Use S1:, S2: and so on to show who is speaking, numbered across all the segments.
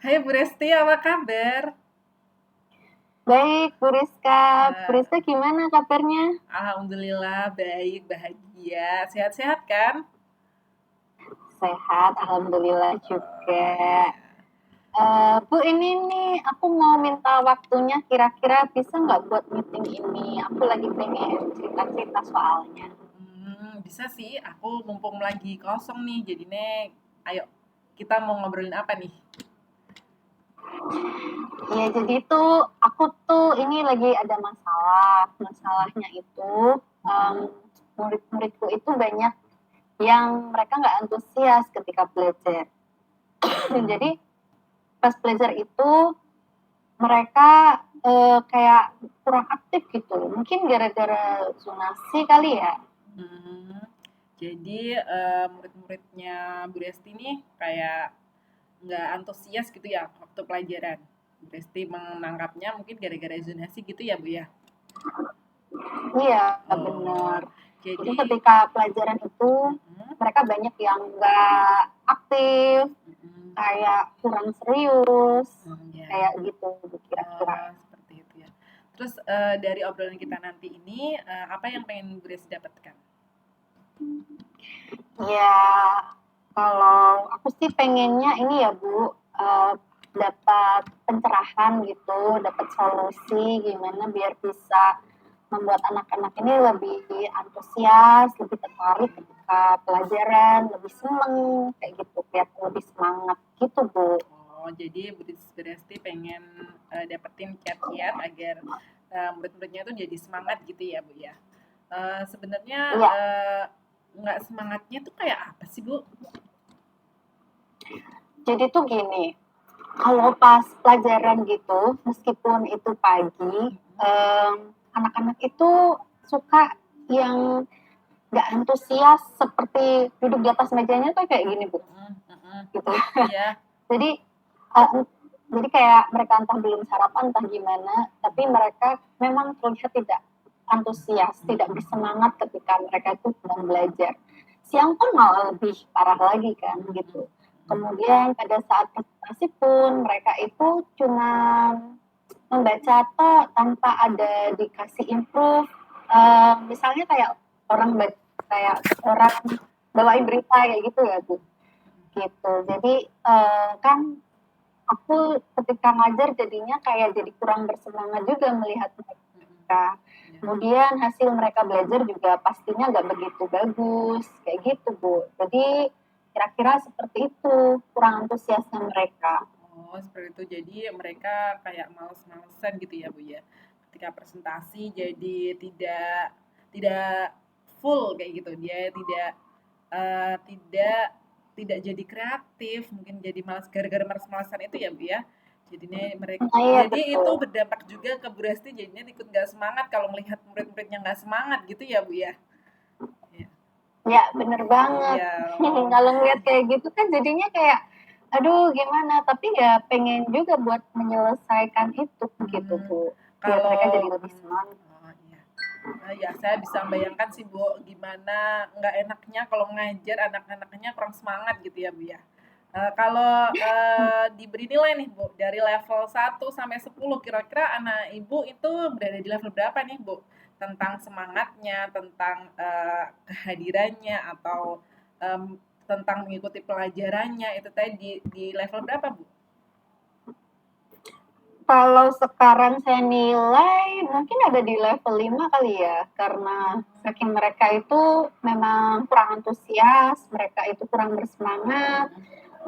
S1: Hai Bu Resti, apa kabar?
S2: Baik, Bu Rizka. Bu
S1: Eh,
S2: Rizka gimana kabarnya?
S1: Alhamdulillah baik, bahagia, sehat-sehat kan?
S2: Sehat, Alhamdulillah juga.
S1: Oh iya.
S2: Bu, ini nih, aku mau minta waktunya kira-kira bisa nggak buat meeting ini? Aku lagi pengen cerita-cerita soalnya.
S1: Bisa sih, aku mumpung lagi kosong nih, jadinya ayo kita mau ngobrolin apa nih?
S2: Ya, jadi tuh aku tuh ini lagi ada masalah. Masalahnya itu em,
S1: Mm-mm.
S2: murid-muridku itu banyak yang mereka nggak antusias ketika belajar.
S1: Mm-mm.
S2: Jadi pas belajar itu mereka kayak kurang aktif gitu. Mungkin gara-gara zonasi kali ya.
S1: Hmm, jadi murid-muridnya Bu Resti nih kayak nggak antusias gitu ya waktu pelajaran. Bu Resti menangkapnya mungkin gara-gara zonasi gitu ya Bu ya?
S2: Iya,
S1: Oh,
S2: benar. Jadi
S1: jadi
S2: ketika pelajaran itu
S1: mm-mm,
S2: mereka banyak yang nggak aktif,
S1: mm-mm.
S2: kayak kurang serius,
S1: Ya.
S2: kayak gitu kira-kira.
S1: Oh, seperti itu ya. Terus dari obrolan kita nanti ini apa yang pengen Bu Desi dapatkan?
S2: Ya, kalau aku sih pengennya ini ya Bu, dapat pencerahan gitu, dapat solusi gimana biar bisa membuat anak-anak ini lebih antusias, lebih tertarik ketika pelajaran, lebih seneng kayak gitu, biar lebih semangat gitu Bu.
S1: Oh, jadi Bu Desti pengen dapetin kiat-kiat agar murid-muridnya itu jadi semangat gitu ya Bu ya. Sebenarnya
S2: Iya,
S1: nggak semangatnya tuh kayak apa sih Bu?
S2: jadi tuh gini, kalau pas pelajaran gitu, meskipun itu pagi,
S1: Mm-mm,
S2: anak-anak itu suka yang nggak antusias seperti duduk di atas mejanya tuh kayak gini Bu,
S1: mm-mm, mm-mm.
S2: gitu.
S1: Iya.
S2: Jadi uh, jadi kayak mereka entah belum sarapan entah gimana, tapi mereka memang terlihat tidak antusias, tidak bersemangat ketika mereka itu sedang belajar. Siang pun malah lebih parah lagi kan
S1: Mm-mm,
S2: gitu.
S1: mm-mm.
S2: Kemudian pada saat presentasi pun mereka itu cuma membaca toh tanpa ada dikasih improve. Misalnya kayak orang kayak orang bawain berita kayak gitu ya Bu, gitu. Jadi kan aku ketika ngajar jadinya kayak jadi kurang bersemangat juga melihat
S1: Mm-mm.
S2: mereka.
S1: Ya.
S2: Kemudian hasil mereka belajar juga pastinya nggak begitu bagus, kayak gitu Bu. Jadi kira-kira seperti itu, kurang antusiasnya mereka.
S1: Oh, seperti itu. Jadi mereka kayak males-malesan gitu ya, Bu ya. Ketika presentasi jadi tidak full kayak gitu. Dia tidak tidak jadi kreatif, mungkin jadi malas gara-gara males-malesan itu ya, Bu ya. Jadinya mereka
S2: Nah, iya
S1: jadi itu
S2: betul.
S1: berdampak juga ke Bu Resti jadinya ikut nggak semangat kalau melihat murid-muridnya nggak semangat gitu ya, Bu ya. Iya.
S2: Ya, bener banget.
S1: Iya, oh.
S2: Kalau ngeliat kayak gitu kan jadinya kayak, aduh gimana, tapi ya pengen juga buat menyelesaikan itu gitu
S1: Hmm,
S2: Bu. Biar mereka jadi
S1: kalau
S2: lebih semangat.
S1: oh iya. Ya, saya bisa membayangkan sih Bu, gimana nggak enaknya kalau ngajar anak-anaknya kurang semangat gitu ya Bu ya. Kalau diberi nilai nih Bu, dari level 1 sampai 10, kira-kira anak Ibu itu berada di level berapa nih Bu? Tentang semangatnya, tentang kehadirannya, atau tentang mengikuti pelajarannya, itu tadi di level berapa Bu?
S2: Kalau sekarang saya nilai mungkin ada di level 5 kali ya, karena saking mereka itu memang kurang antusias, mereka itu kurang bersemangat,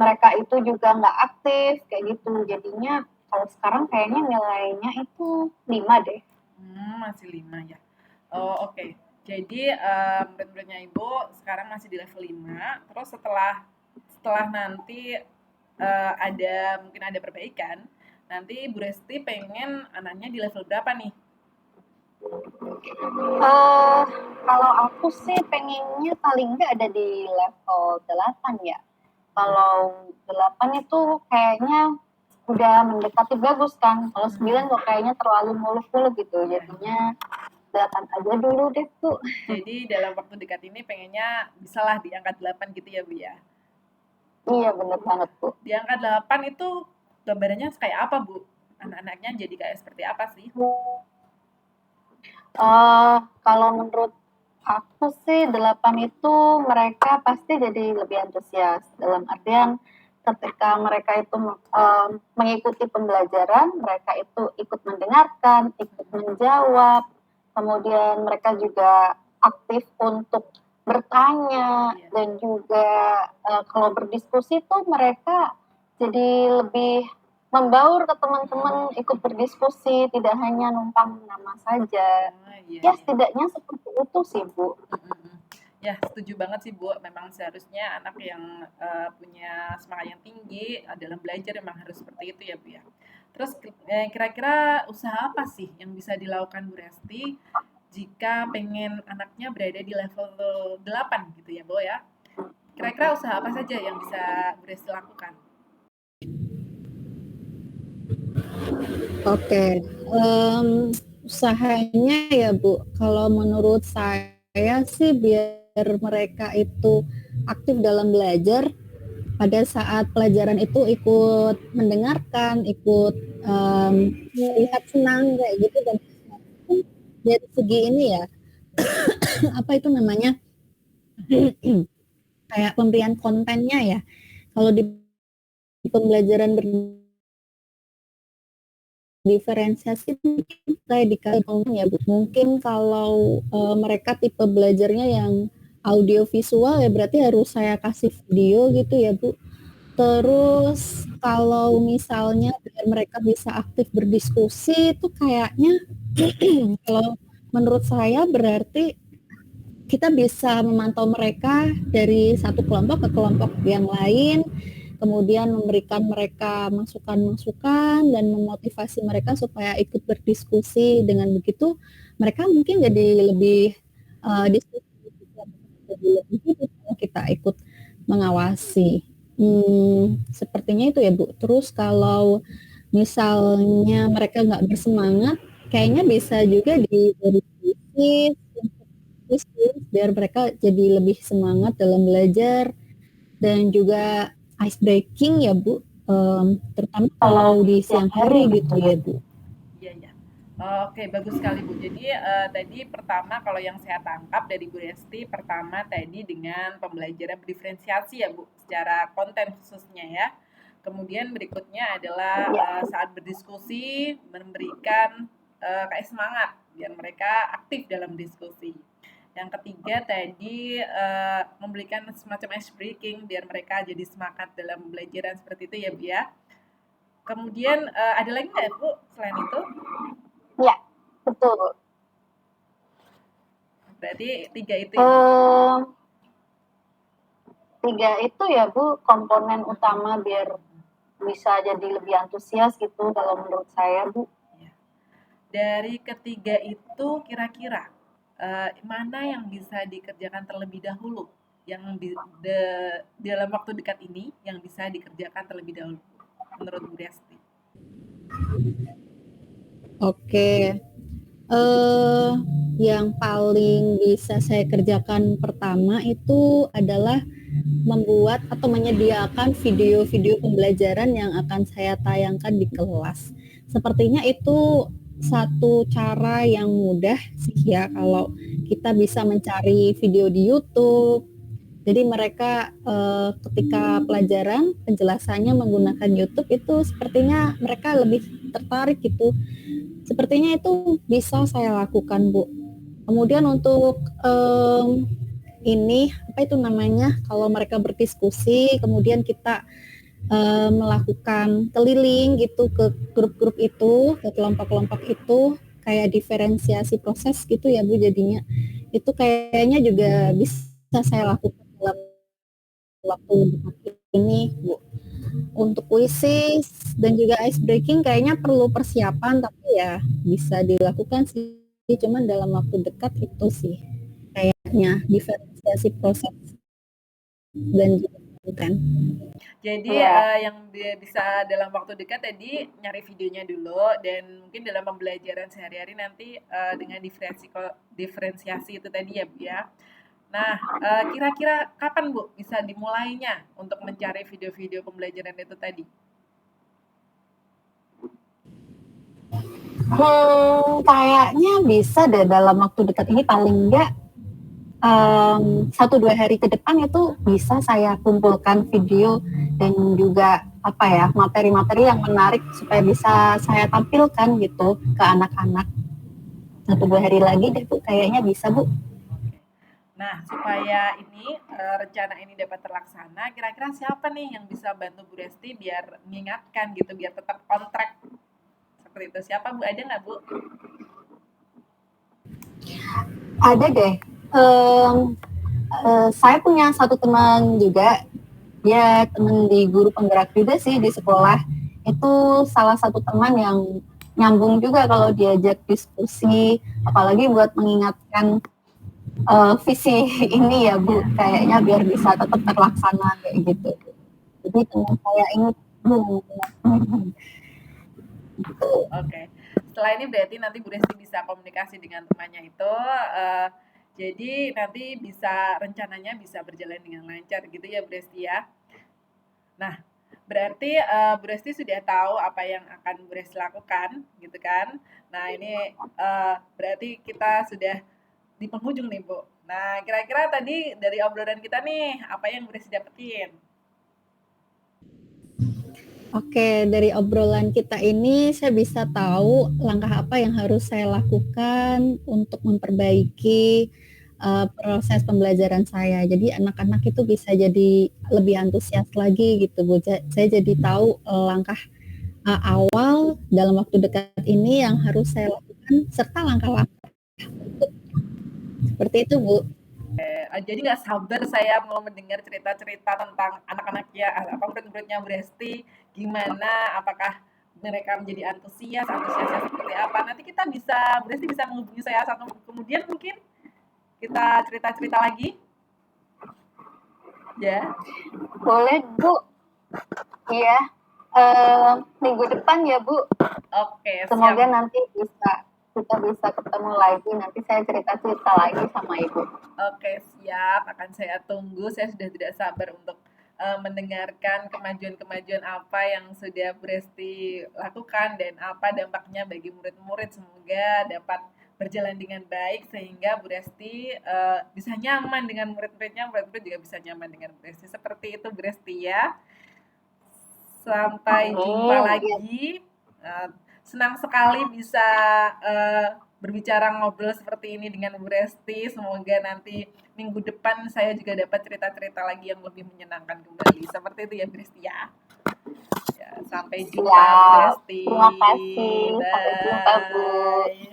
S2: mereka itu juga nggak aktif, kayak gitu. Jadinya kalau sekarang kayaknya nilainya itu 5 deh.
S1: Masih 5 ya. Oh, oke. Jadi, murid-muridnya Ibu sekarang masih di level 5. Terus setelah setelah nanti, ada mungkin ada perbaikan, nanti Bu Resti pengen anaknya di level berapa nih?
S2: Uh, Kalau aku sih pengennya paling nggak ada di level 8 ya. Kalau 8 itu kayaknya udah mendekati bagus kan. Kalau 9 kok kayaknya terlalu muluk-muluk gitu.
S1: Iya, iya.
S2: Jadinya 8 aja dulu deh, Bu.
S1: Jadi dalam waktu dekat ini pengennya bisalah di angka 8 gitu ya, Bu ya?
S2: Iya, bener
S1: Nah,
S2: banget, Bu.
S1: di angka 8 itu gambarannya kayak apa, Bu? Anak-anaknya jadi kayak seperti apa sih?
S2: Kalau menurut aku sih 8 itu mereka pasti jadi lebih antusias dalam artian ketika mereka itu mengikuti pembelajaran, mereka itu ikut mendengarkan, ikut menjawab, kemudian mereka juga aktif untuk bertanya
S1: Iya.
S2: dan juga kalau berdiskusi tuh mereka jadi lebih membaur ke teman-teman, ikut berdiskusi, tidak hanya numpang nama saja.
S1: Oh, iya
S2: Ya
S1: iya.
S2: setidaknya seperti itu sih, Bu.
S1: Mhm mhm. Ya, setuju banget sih, Bu. Memang seharusnya anak yang, punya semangat yang tinggi, dalam belajar memang harus seperti itu ya, Bu, ya. Terus kira-kira usaha apa sih yang bisa dilakukan Bu Resti jika pengen anaknya berada di level 8 gitu ya, Bu, ya? Kira-kira usaha apa saja yang bisa Bu Resti lakukan?
S3: Oke, usahanya ya Bu, kalau menurut saya sih biar mereka itu aktif dalam belajar, pada saat pelajaran itu ikut mendengarkan, ikut terlihat senang kayak gitu, dan dari segi ini ya, apa itu namanya, kayak pemberian kontennya ya, kalau di pembelajaran diferensiasi mungkin kayak dikali ya Bu. Mungkin kalau mereka tipe belajarnya yang audio visual ya berarti harus saya kasih video gitu ya Bu. Terus kalau misalnya biar mereka bisa aktif berdiskusi itu kayaknya kalau menurut saya berarti kita bisa memantau mereka dari satu kelompok ke kelompok yang lain, kemudian memberikan mereka masukan-masukan dan memotivasi mereka supaya ikut berdiskusi. Dengan begitu mereka mungkin jadi lebih diskusi, jadi lebih hidup kalau kita ikut mengawasi. Sepertinya itu ya Bu. Terus kalau misalnya mereka nggak bersemangat, kayaknya bisa juga diberi diskusi biar mereka jadi lebih semangat dalam belajar, dan juga ice breaking ya Bu, terutama kalau di siang hari gitu ya Bu.
S1: Iya, iya. Oke, bagus sekali, Bu. Jadi, tadi pertama kalau yang saya tangkap dari Bu Resti, pertama tadi dengan pembelajaran diferensiasi ya, Bu, secara konten khususnya ya. Kemudian berikutnya adalah,
S2: Ya,
S1: saat berdiskusi memberikan, kayak semangat biar mereka aktif dalam diskusi. Yang ketiga tadi, memberikan semacam ice breaking biar mereka jadi semangat dalam pembelajaran seperti itu ya, Bu, ya. Kemudian, ada lagi nggak, Bu, selain itu?
S2: ya, betul.
S1: Berarti 3 itu ya, Bu?
S2: Eh, Tiga itu ya Bu komponen utama biar bisa jadi lebih antusias gitu kalau menurut saya Bu.
S1: Iya. Dari ketiga itu kira-kira, mana yang bisa dikerjakan terlebih dahulu? Yang dalam waktu dekat ini yang bisa dikerjakan terlebih dahulu menurut Bu Desti?
S3: Oke, eh yang paling bisa saya kerjakan pertama itu adalah membuat atau menyediakan video-video pembelajaran yang akan saya tayangkan di kelas. Sepertinya itu satu cara yang mudah sih ya kalau kita bisa mencari video di YouTube. Jadi mereka ketika pelajaran penjelasannya menggunakan YouTube itu sepertinya mereka lebih tertarik gitu. Sepertinya itu bisa saya lakukan, Bu. Kemudian untuk ini apa itu namanya, kalau mereka berdiskusi kemudian kita melakukan keliling gitu ke grup-grup itu, ke kelompok-kelompok itu, kayak diferensiasi proses gitu ya Bu jadinya. Itu kayaknya juga bisa saya lakukan dalam waktu dekat ini Bu. Untuk kuisis dan juga ice breaking kayaknya perlu persiapan, tapi ya bisa dilakukan sih, cuman dalam waktu dekat itu sih kayaknya diferensiasi proses dan juga konten.
S1: Jadi,
S2: Ya,
S1: yang bisa dalam waktu dekat tadi nyari videonya dulu dan mungkin dalam pembelajaran sehari-hari nanti, dengan diferensiasi itu tadi ya, Bu, ya. Nah, kira-kira kapan, Bu, bisa dimulainya untuk mencari video-video pembelajaran itu tadi?
S2: Kayaknya bisa deh dalam waktu dekat ini, paling enggak 1-2 hari ke depan itu bisa saya kumpulkan video dan juga apa ya, materi-materi yang menarik supaya bisa saya tampilkan gitu ke anak-anak. 1-2 hari lagi deh Bu, kayaknya bisa Bu.
S1: Oke. Nah, supaya ini rencana ini dapat terlaksana, kira-kira siapa nih yang bisa bantu Bu Resti biar mengingatkan gitu, biar tetap on track seperti itu? Siapa Bu? Ada nggak Bu?
S2: Ada deh. Saya punya satu teman juga, dia teman di guru penggerak juga sih di sekolah. Itu salah satu teman yang nyambung juga kalau diajak diskusi, apalagi buat mengingatkan visi ini ya Bu, kayaknya biar bisa tetap terlaksana kayak gitu. Jadi teman saya ini gitu.
S1: Oke. Setelah ini berarti nanti Bu Resti bisa komunikasi dengan temannya itu. Jadi nanti bisa rencananya bisa berjalan dengan lancar gitu ya Bu Resti ya. Nah, berarti Bu Resti sudah tahu apa yang akan Bu Resti lakukan gitu kan. Nah, ini berarti kita sudah di penghujung nih Bu. Nah, kira-kira tadi dari obrolan kita nih, apa yang Bu Resti dapetin?
S3: Oke, dari obrolan kita ini saya bisa tahu langkah apa yang harus saya lakukan untuk memperbaiki proses pembelajaran saya. Jadi anak-anak itu bisa jadi lebih antusias lagi gitu Bu. Saya jadi tahu langkah awal dalam waktu dekat ini yang harus saya lakukan serta langkah-langkah seperti itu Bu.
S1: Jadi nggak sabar saya mau mendengar cerita-cerita tentang anak-anaknya, apa murid-muridnya Bu Resti, gimana, apakah mereka menjadi antusiasnya seperti apa. Nanti kita bisa, Bu Resti bisa menghubungi saya satu kemudian mungkin kita cerita-cerita lagi, ya.
S2: Boleh Bu, iya. Minggu depan ya Bu.
S1: Oke,
S2: Semoga
S1: siap.
S2: nanti kita bisa ketemu lagi. Nanti saya cerita-cerita lagi sama Ibu.
S1: Oke, siap. Akan saya tunggu. Saya sudah tidak sabar untuk mendengarkan kemajuan-kemajuan apa yang sudah Bu Resti lakukan dan apa dampaknya bagi murid-murid. Semoga dapat berjalan dengan baik sehingga Bu Resti bisa nyaman dengan murid-muridnya, murid-murid juga bisa nyaman dengan Bu Resti. Seperti itu Bu Resti ya. Sampai jumpa
S2: Amin.
S1: lagi. Senang sekali bisa berbicara ngobrol seperti ini dengan Bu Resti. Semoga nanti minggu depan saya juga dapat cerita-cerita lagi yang lebih menyenangkan kembali. Seperti itu ya Bu Resti ya. Sampai jumpa Bu
S2: Siap.
S1: Resti.
S2: Terima kasih. Sampai jumpa Bu.
S1: Bye.